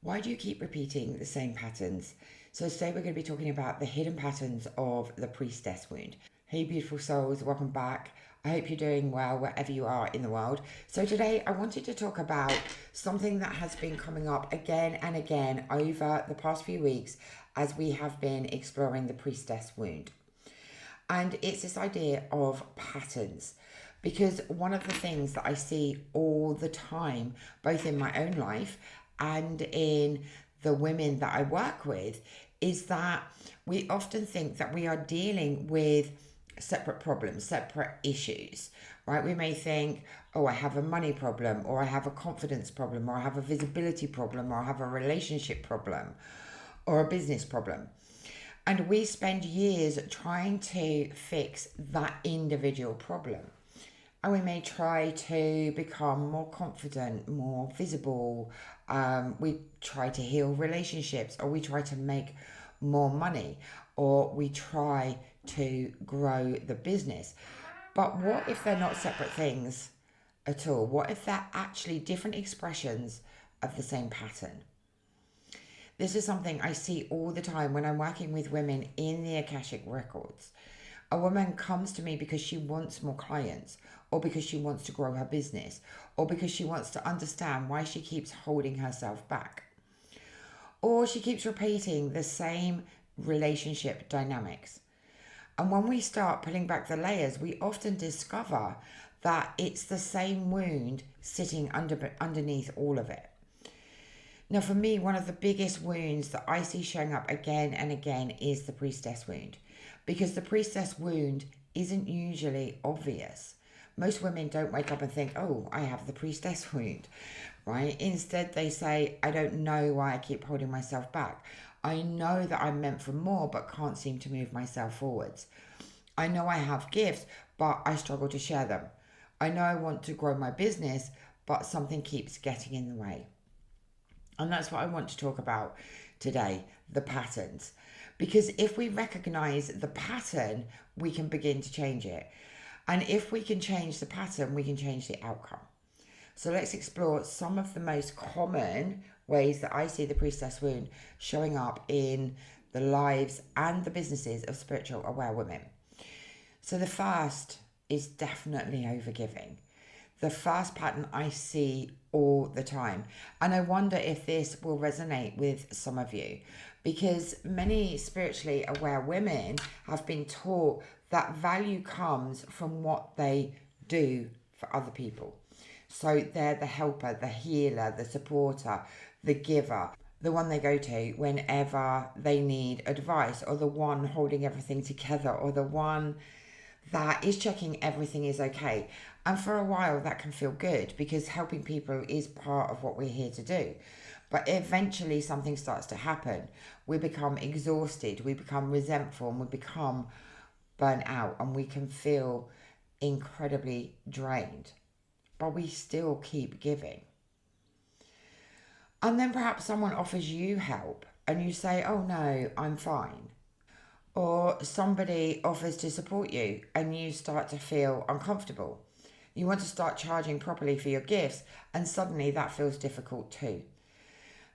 Why do you keep repeating the same patterns? So today we're going to be talking about the hidden patterns of the priestess wound. Hey beautiful souls, welcome back. I hope you're doing well wherever you are in the world. So today I wanted to talk about something that has been coming up again and again over the past few weeks as we have been exploring the priestess wound. And it's this idea of patterns. Because one of the things that I see all the time, both in my own life and in the women that I work with, is that we often think that we are dealing with separate problems, separate issues, right? We may think, oh, I have a money problem, or I have a confidence problem, or I have a visibility problem, or I have a relationship problem, or a business problem. And we spend years trying to fix that individual problem. And we may try to become more confident, more visible. We try to heal relationships, or we try to make more money, or we try to grow the business. But what if they're not separate things at all? What if they're actually different expressions of the same pattern? This is something I see all the time when I'm working with women in the Akashic records. A woman comes to me because she wants more clients, or because she wants to grow her business, or because she wants to understand why she keeps holding herself back. Or she keeps repeating the same relationship dynamics. And when we start pulling back the layers, we often discover that it's the same wound sitting underneath all of it. Now, for me, one of the biggest wounds that I see showing up again and again is the priestess wound. Because the priestess wound isn't usually obvious. Most women don't wake up and think, oh, I have the priestess wound, right? Instead, they say, I don't know why I keep holding myself back. I know that I'm meant for more, but can't seem to move myself forwards. I know I have gifts, but I struggle to share them. I know I want to grow my business, but something keeps getting in the way. And that's what I want to talk about today, the patterns. Because if we recognize the pattern, we can begin to change it. And if we can change the pattern, we can change the outcome. So let's explore some of the most common ways that I see the priestess wound showing up in the lives and the businesses of spiritual aware women. So the first is definitely overgiving. The first pattern I see all the time. And I wonder if this will resonate with some of you, because many spiritually aware women have been taught that value comes from what they do for other people. So they're the helper, the healer, the supporter, the giver, the one they go to whenever they need advice, or the one holding everything together, or the one that is checking everything is okay. And for a while that can feel good, because helping people is part of what we're here to do. But eventually something starts to happen. We become exhausted, we become resentful, and we become burnt out, and we can feel incredibly drained. But we still keep giving. And then perhaps someone offers you help and you say, oh no, I'm fine. Or somebody offers to support you and you start to feel uncomfortable. You want to start charging properly for your gifts, and suddenly that feels difficult too.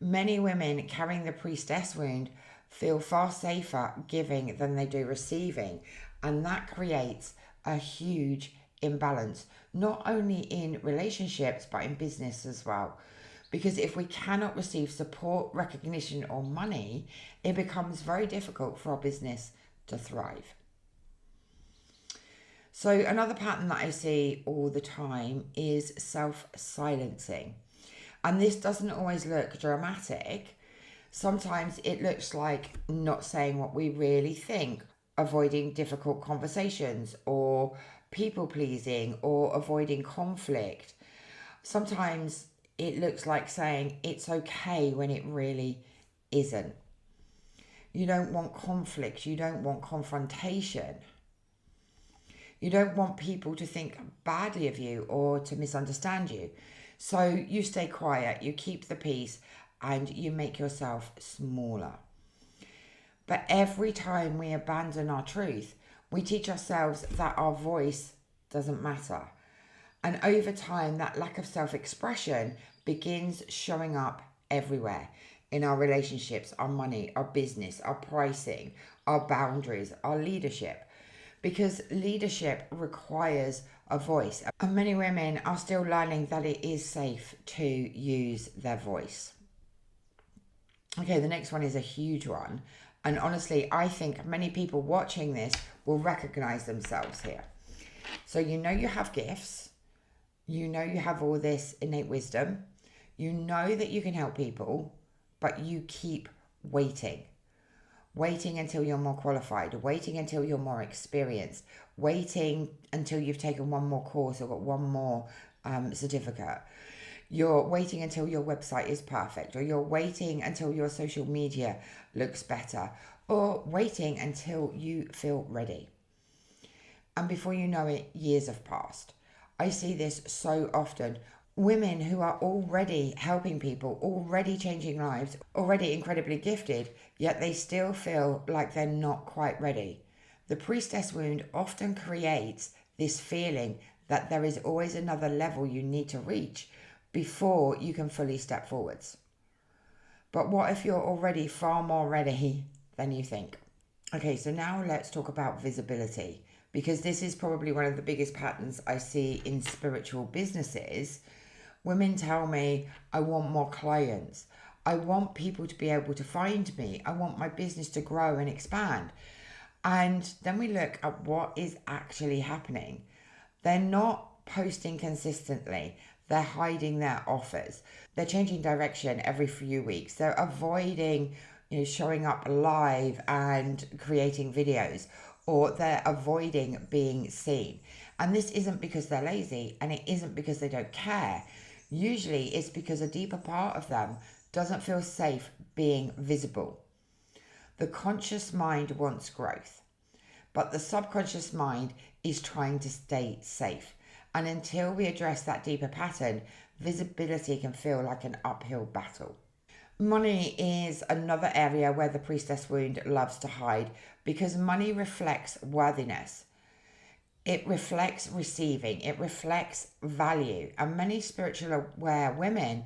Many women carrying the priestess wound feel far safer giving than they do receiving, and that creates a huge imbalance, not only in relationships but in business as well. Because if we cannot receive support, recognition, or money, it becomes very difficult for our business to thrive. So another pattern that I see all the time is self-silencing. And this doesn't always look dramatic. Sometimes it looks like not saying what we really think, avoiding difficult conversations, or people pleasing, or avoiding conflict. Sometimes it looks like saying it's okay when it really isn't. You don't want conflict. You don't want confrontation. You don't want people to think badly of you or to misunderstand you. So you stay quiet, you keep the peace, and you make yourself smaller. But every time we abandon our truth, we teach ourselves that our voice doesn't matter. And over time, that lack of self-expression begins showing up everywhere in our relationships, our money, our business, our pricing, our boundaries, our leadership. Because leadership requires a voice. And many women are still learning that it is safe to use their voice. Okay, the next one is a huge one. And honestly, I think many people watching this will recognize themselves here. So, you know, you have gifts, you know, you have all this innate wisdom, you know that you can help people, but you keep waiting until you're more qualified, waiting until you're more experienced, waiting until you've taken one more course or got one more certificate. You're waiting until your website is perfect, or you're waiting until your social media looks better, or waiting until you feel ready. And before you know it, years have passed. I see this so often. Women who are already helping people, already changing lives, already incredibly gifted, yet they still feel like they're not quite ready. The priestess wound often creates this feeling that there is always another level you need to reach before you can fully step forwards. But what if you're already far more ready than you think? Okay, so now let's talk about visibility, because this is probably one of the biggest patterns I see in spiritual businesses. Women tell me, I want more clients. I want people to be able to find me. I want my business to grow and expand. And then we look at what is actually happening. They're not posting consistently. They're hiding their offers. They're changing direction every few weeks. They're avoiding, showing up live and creating videos, or they're avoiding being seen. And this isn't because they're lazy, and it isn't because they don't care. Usually it's because a deeper part of them doesn't feel safe being visible. The conscious mind wants growth, but the subconscious mind is trying to stay safe. And until we address that deeper pattern, visibility can feel like an uphill battle. Money is another area where the priestess wound loves to hide, because money reflects worthiness. It reflects receiving, it reflects value. And many spiritually aware women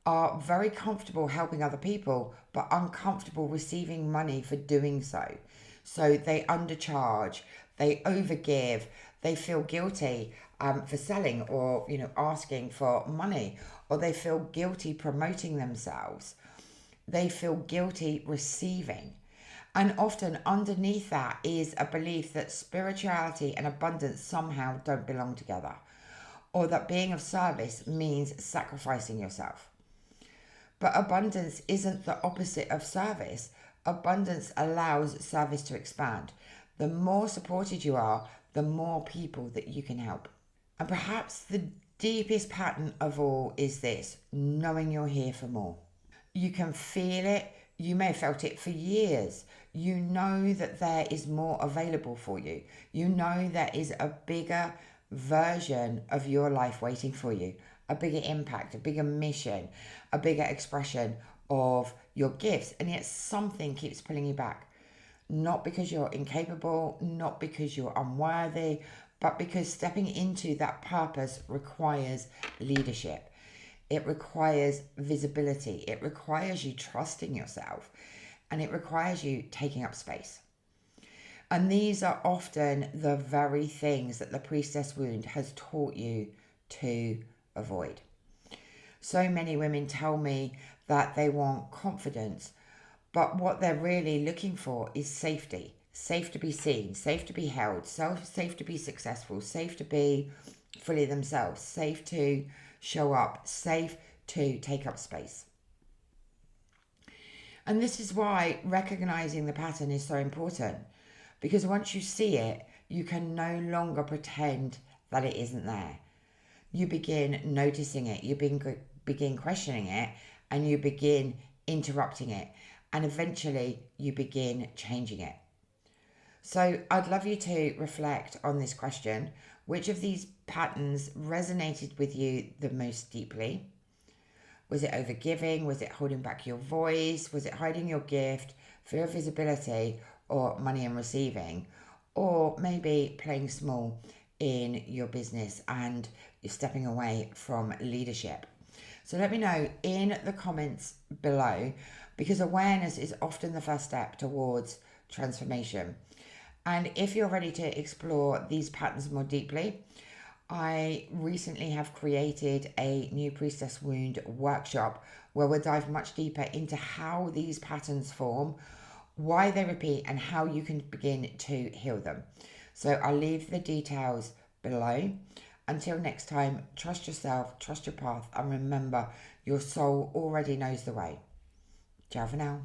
are very comfortable helping other people, but uncomfortable receiving money for doing so. So they undercharge, they overgive, they feel guilty for selling, or asking for money, or they feel guilty promoting themselves. They feel guilty receiving. And often underneath that is a belief that spirituality and abundance somehow don't belong together, or that being of service means sacrificing yourself. But abundance isn't the opposite of service. Abundance allows service to expand. The more supported you are, the more people that you can help. And perhaps the deepest pattern of all is this: knowing you're here for more. You can feel it. You may have felt it for years. You know that there is more available for you. You know there is a bigger version of your life waiting for you, a bigger impact, a bigger mission, a bigger expression of your gifts. And yet something keeps pulling you back. Not because you're incapable, not because you're unworthy, but because stepping into that purpose requires leadership. It requires visibility. It requires you trusting yourself, and it requires you taking up space. And these are often the very things that the priestess wound has taught you to avoid. So many women tell me that they want confidence, but what they're really looking for is safety. Safe to be seen, safe to be held, safe to be successful, safe to be fully themselves, safe to show up, safe to take up space. And this is why recognizing the pattern is so important, because once you see it, you can no longer pretend that it isn't there. You begin noticing it, you begin questioning it, and you begin interrupting it, and eventually you begin changing it. So I'd love you to reflect on this question. Which of these patterns resonated with you the most deeply? Was it overgiving? Was it holding back your voice? Was it hiding your gift, fear of visibility, or money and receiving? Or maybe playing small in your business and you're stepping away from leadership? So let me know in the comments below, because awareness is often the first step towards transformation. And if you're ready to explore these patterns more deeply, I recently have created a new Priestess Wound workshop where we'll dive much deeper into how these patterns form, why they repeat, and how you can begin to heal them. So I'll leave the details below. Until next time, trust yourself, trust your path, and remember your soul already knows the way. Ciao for now.